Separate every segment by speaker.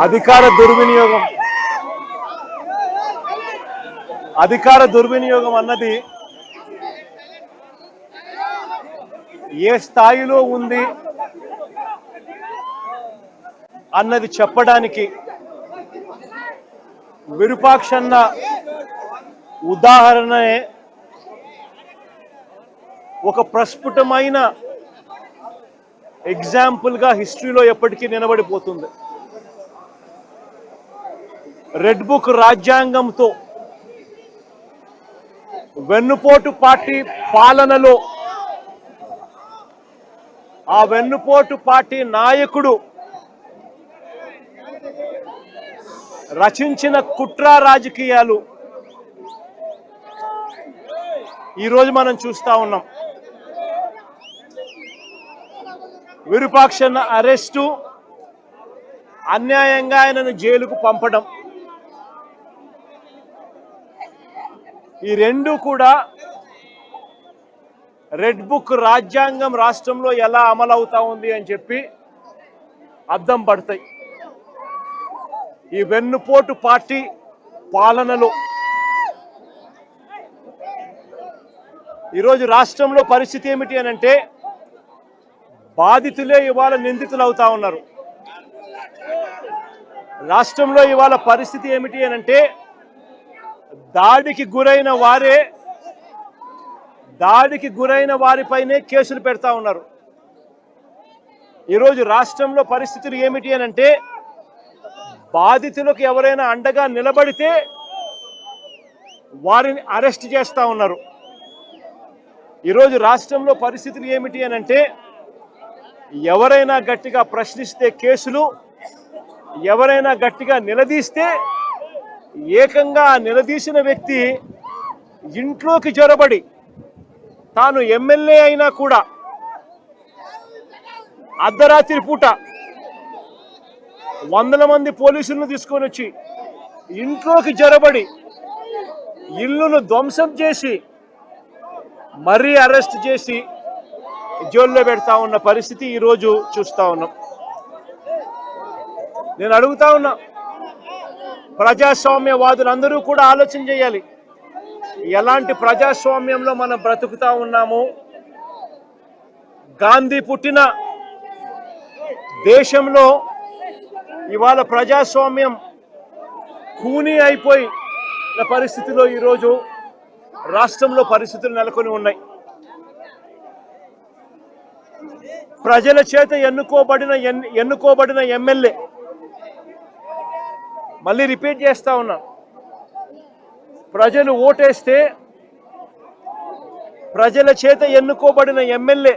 Speaker 1: అధికార దుర్వినియోగం అన్నది ఏ స్థాయిలో ఉంది అన్నది చెప్పడానికి విరూపాక్షన్న ఉదాహరణే ఒక ప్రస్ఫుటమైన ఎగ్జాంపుల్గా హిస్టరీలో ఎప్పటికీ నిలబడిపోతుంది. రెడ్ బుక్ రాజ్యాంగంతో వెన్నుపోటు పార్టీ పాలనలో ఆ వెన్నుపోటు పార్టీ నాయకుడు రచించిన కుట్ర రాజకీయాలు ఈరోజు మనం చూస్తా ఉన్నాం. విరూపాక్షన్న అరెస్టు, అన్యాయంగా ఆయనను జైలుకు పంపడం, ఈ రెండు కూడా రెడ్ బుక్ రాజ్యాంగం రాష్ట్రంలో ఎలా అమలవుతా ఉంది అని చెప్పి అద్దం పడతాయి. ఈ వెన్నుపోటు పార్టీ పాలనలో ఈరోజు రాష్ట్రంలో పరిస్థితి ఏమిటి అని అంటే బాధితులే ఇవాళ నిందితులు అవుతా ఉన్నారు. రాష్ట్రంలో ఇవాళ పరిస్థితి ఏమిటి అని అంటే దాడికి గురైన వారిపైనే కేసులు పెడతా ఉన్నారు. ఈరోజు రాష్ట్రంలో పరిస్థితులు ఏమిటి అని అంటే బాధితులకు ఎవరైనా అండగా నిలబడితే వారిని అరెస్ట్ చేస్తూ ఉన్నారు. ఈరోజు రాష్ట్రంలో పరిస్థితులు ఏమిటి అని అంటే ఎవరైనా గట్టిగా ప్రశ్నిస్తే కేసులు, ఎవరైనా గట్టిగా నిలదీస్తే ఏకంగా నిలదీసిన వ్యక్తి ఇంట్లోకి జొరబడి తాను ఎమ్మెల్యే అయినా కూడా అర్ధరాత్రి పూట వందల మంది పోలీసులను తీసుకొని వచ్చి ఇంట్లోకి జొరబడి ఇల్లును ధ్వంసం చేసి మరీ అరెస్ట్ చేసి జైల్లో పెడతా ఉన్న పరిస్థితి ఈరోజు చూస్తా ఉన్నాం. నేను అడుగుతా ఉన్నా, ప్రజాస్వామ్యవాదులందరూ కూడా ఆలోచన చేయాలి. ఎలాంటి ప్రజాస్వామ్యంలో మనం బ్రతుకుతా ఉన్నాము? గాంధీ పుట్టిన దేశంలో ఇవాళ ప్రజాస్వామ్యం కూనీ అయిపోయి పరిస్థితిలో ఈరోజు రాష్ట్రంలో పరిస్థితులు నెలకొని ఉన్నాయి. ప్రజల చేత ఎన్నుకోబడిన ఎమ్మెల్యే, మళ్ళీ రిపీట్ చేస్తా ఉన్నా, ప్రజలు ఓటేస్తే ప్రజల చేత ఎన్నుకోబడిన ఎమ్మెల్యే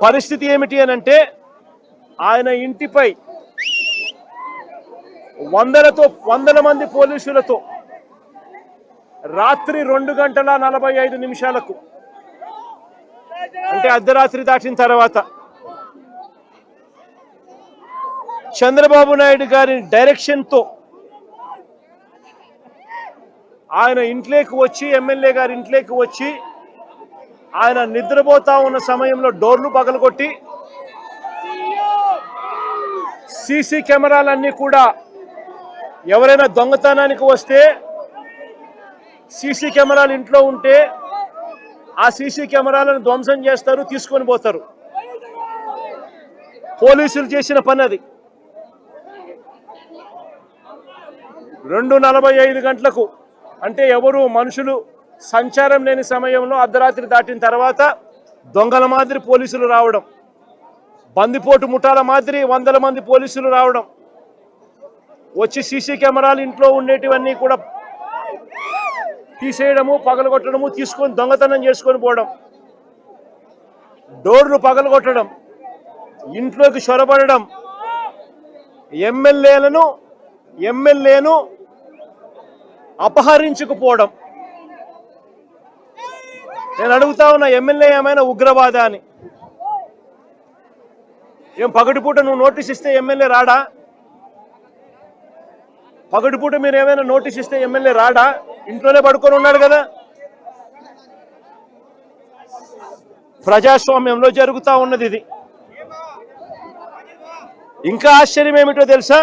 Speaker 1: పరిస్థితి ఏమిటి అని అంటే ఆయన ఇంటిపై వందల మంది పోలీసులతో రాత్రి 2:45 అంటే అర్ధరాత్రి దాటిన తర్వాత చంద్రబాబు నాయుడు గారి డైరెక్షన్తో ఆయన ఇంట్లోకి వచ్చి, ఎమ్మెల్యే గారి ఇంట్లోకి వచ్చి ఆయన నిద్రపోతా ఉన్న సమయంలో డోర్లు పగలగొట్టి సీసీ కెమెరాలన్నీ కూడా ఎవరైనా దొంగతనానికి వస్తే సీసీ కెమెరాలు ఇంట్లో ఉంటే ఆ సీసీ కెమెరాలను ధ్వంసం చేస్తారు, తీసుకొని పోతారు. పోలీసులు చేసిన పని అది. 2:45 అంటే ఎవరు మనుషులు సంచారం లేని సమయంలో అర్ధరాత్రి దాటిన తర్వాత దొంగల మాదిరి పోలీసులు రావడం, బందిపోటు ముఠాల మాదిరి వందల మంది పోలీసులు రావడం, వచ్చి సీసీ కెమెరాలు ఇంట్లో ఉండేటివన్నీ కూడా తీసేయడము, పగలగొట్టడము, తీసుకొని దొంగతనం చేసుకొని పోవడం, డోర్లు పగలగొట్టడం, ఇంట్లోకి చొరబడడం, ఎమ్మెల్యేను అపహరించుకుపోవడం. నేను అడుగుతా ఉన్న, ఎమ్మెల్యే ఏమైనా ఉగ్రవాద అని? ఏం పగటిపూట నువ్వు నోటీస్ ఇస్తే ఎమ్మెల్యే రాడా? పగటిపూట మీరు ఏమైనా నోటీస్ ఇస్తే ఎమ్మెల్యే రాడా? ఇంట్లోనే పడుకొని ఉన్నాడు కదా. ప్రజాస్వామ్యంలో జరుగుతూ ఉన్నది ఇది. ఇంకా ఆశ్చర్యం ఏమిటో తెలుసా,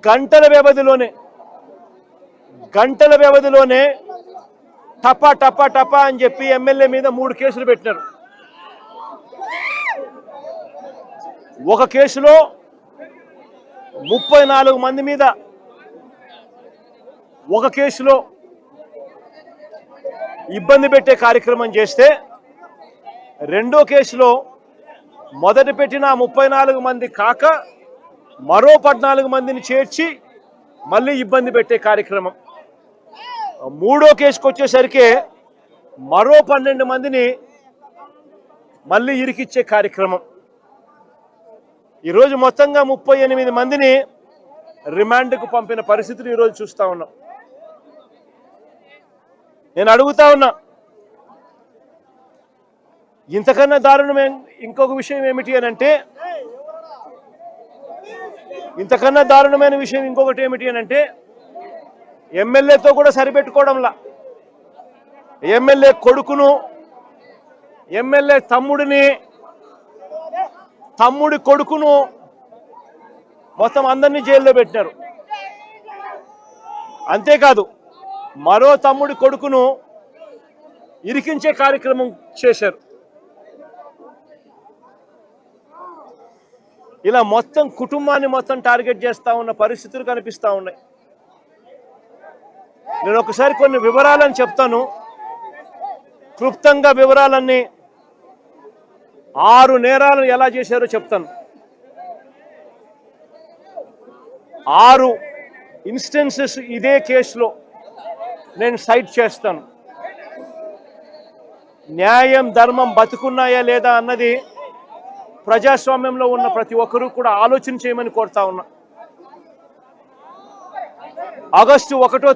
Speaker 1: గంటల వ్యవధిలోనే టపా టపా టపా అని చెప్పి ఎమ్మెల్యే మీద 3 కేసులు పెట్టినారు. ఒక కేసులో 34 మంది మీద, ఒక కేసులో ఇబ్బంది పెట్టే కార్యక్రమం చేస్తే, రెండో కేసులో మొదట పెట్టిన 34 మంది కాక మరో 14 మందిని చేర్చి మళ్ళీ ఇబ్బంది పెట్టే కార్యక్రమం. మూడో కేసుకు వచ్చేసరికి మరో 12 మందిని మళ్ళీ ఇరికిచ్చే కార్యక్రమం. ఈరోజు మొత్తంగా 38 మందిని రిమాండ్కు పంపిన పరిస్థితులు ఈరోజు చూస్తా ఉన్నాం. నేను అడుగుతా ఉన్నా, ఇంతకన్నా దారుణమే ఇంకొక విషయం ఏమిటి అని అంటే, ఇంతకన్నా దారుణమైన విషయం ఇంకొకటి ఏమిటి అని అంటే, ఎమ్మెల్యేతో కూడా సరిపెట్టుకోవడంలా ఎమ్మెల్యే కొడుకును, ఎమ్మెల్యే తమ్ముడి కొడుకును మొత్తం అందరినీ జైల్లో పెట్టినారు. అంతేకాదు మరో తమ్ముడి కొడుకును ఇరికించే కార్యక్రమం చేశారు. ఇలా మొత్తం కుటుంబాన్ని మొత్తం టార్గెట్ చేస్తా ఉన్న పరిస్థితులు కనిపిస్తా ఉన్నాయి. నేను ఒకసారి కొన్ని వివరాలను చెప్తాను, క్లుప్తంగా వివరాలన్నీ. 6 నేరాలను ఎలా చేశారో చెప్తాను. 6 ఇన్స్టెన్సెస్ ఇదే కేసులో నేను సైట్ చేస్తాను. న్యాయం ధర్మం బతుకున్నాయా లేదా అన్నది ప్రజాస్వామ్యంలో ఉన్న ప్రతి ఒక్కరూ కూడా ఆలోచన చేయమని కోరుతా ఉన్నా. ఆగస్టు 1వ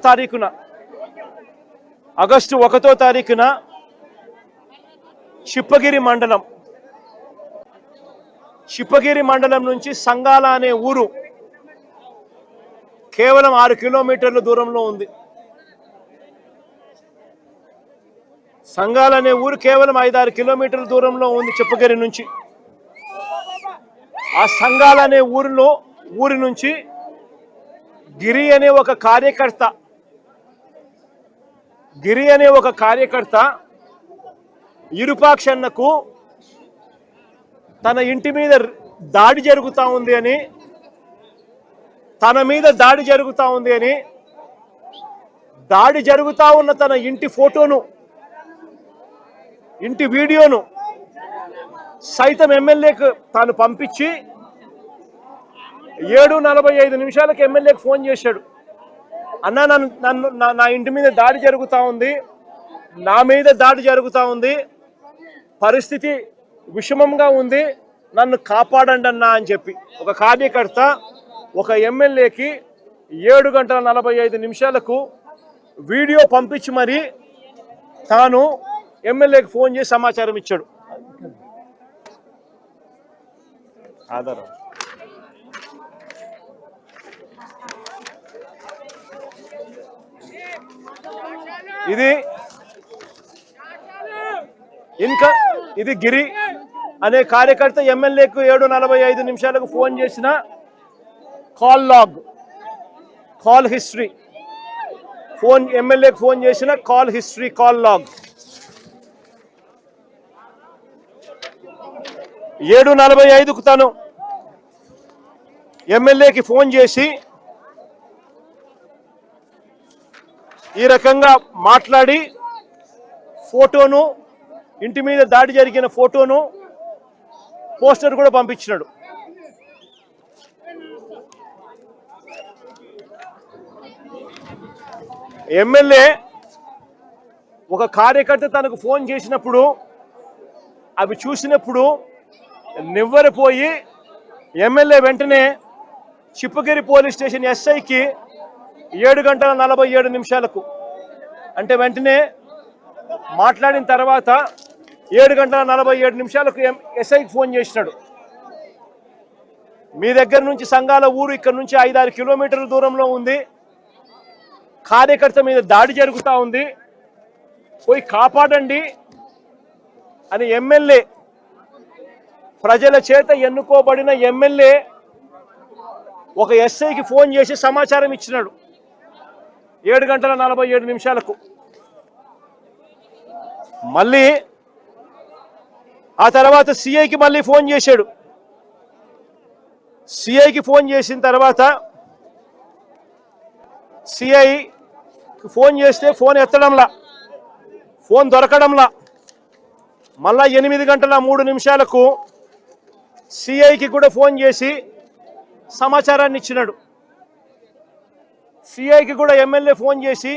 Speaker 1: తారీఖున చిప్పగిరి మండలం నుంచి సంగాల అనే ఊరు కేవలం 6 కిలోమీటర్ల దూరంలో ఉంది. సంగాల అనే ఊరు కేవలం 5-6 కిలోమీటర్ల దూరంలో ఉంది చిప్పగిరి నుంచి. ఆ సంగాల అనే ఊరి నుంచి గిరి అనే ఒక కార్యకర్త ఇరుపాక్షన్నకు తన ఇంటి మీద దాడి జరుగుతూ ఉంది అని, దాడి జరుగుతూ ఉన్న తన ఇంటి ఫోటోను, ఇంటి వీడియోను సైతం ఎమ్మెల్యేకు తాను పంపించి 7:45 ఎమ్మెల్యేకి ఫోన్ చేశాడు. అన్నా, నా ఇంటి మీద దాడి జరుగుతూ ఉంది, పరిస్థితి విషమంగా ఉంది, నన్ను కాపాడండి అన్నా అని చెప్పి ఒక కార్యకర్త ఒక ఎమ్మెల్యేకి 7:45 వీడియో పంపించి మరి తాను ఎమ్మెల్యేకి ఫోన్ చేసి సమాచారం ఇచ్చాడు. ఆధారం ఇది గిరి అనే కార్యకర్త ఎమ్మెల్యేకు 7:45 ఫోన్ చేసిన కాల్ హిస్టరీ, ఎమ్మెల్యేకి ఫోన్ చేసిన కాల్ లాగ్. 7:45 తను ఎమ్మెల్యేకి ఫోన్ చేసి ఈ రకంగా మాట్లాడి ఫోటోను, ఇంటి మీద దాడి జరిగిన ఫోటోను, పోస్టర్ కూడా పంపించినాడు. ఎమ్మెల్యే ఒక కార్యకర్త తనకు ఫోన్ చేసినప్పుడు అవి చూసినప్పుడు నివ్వెరపోయి ఎమ్మెల్యే వెంటనే చిప్పగిరి పోలీస్ స్టేషన్ ఎస్ఐకి 7:47 అంటే వెంటనే మాట్లాడిన తర్వాత 7:47 ఎస్ఐకి ఫోన్ చేసినాడు. మీ దగ్గర నుంచి సంగాల ఊరు ఇక్కడ నుంచి 5-6 కిలోమీటర్ల దూరంలో ఉంది, కార్యకర్త మీద దాడి జరుగుతూ ఉంది, పోయి కాపాడండి అని ఎమ్మెల్యే ప్రజల చేత ఎన్నుకోబడిన ఎమ్మెల్యే ఒక ఎస్ఐకి ఫోన్ చేసి సమాచారం ఇచ్చినాడు 7:47 మళ్ళీ ఆ తర్వాత సిఐకి మళ్ళీ ఫోన్ చేశాడు. సిఐకి ఫోన్ చేసిన తర్వాత సిఐకి ఫోన్ చేస్తే ఫోన్ ఎత్తడంలా, ఫోన్ దొరకడంలా. మళ్ళా 8:03 సిఐకి కూడా ఫోన్ చేసి సమాచారాన్ని ఇచ్చినాడు. సిఐకి కూడా ఎమ్మెల్యే ఫోన్ చేసి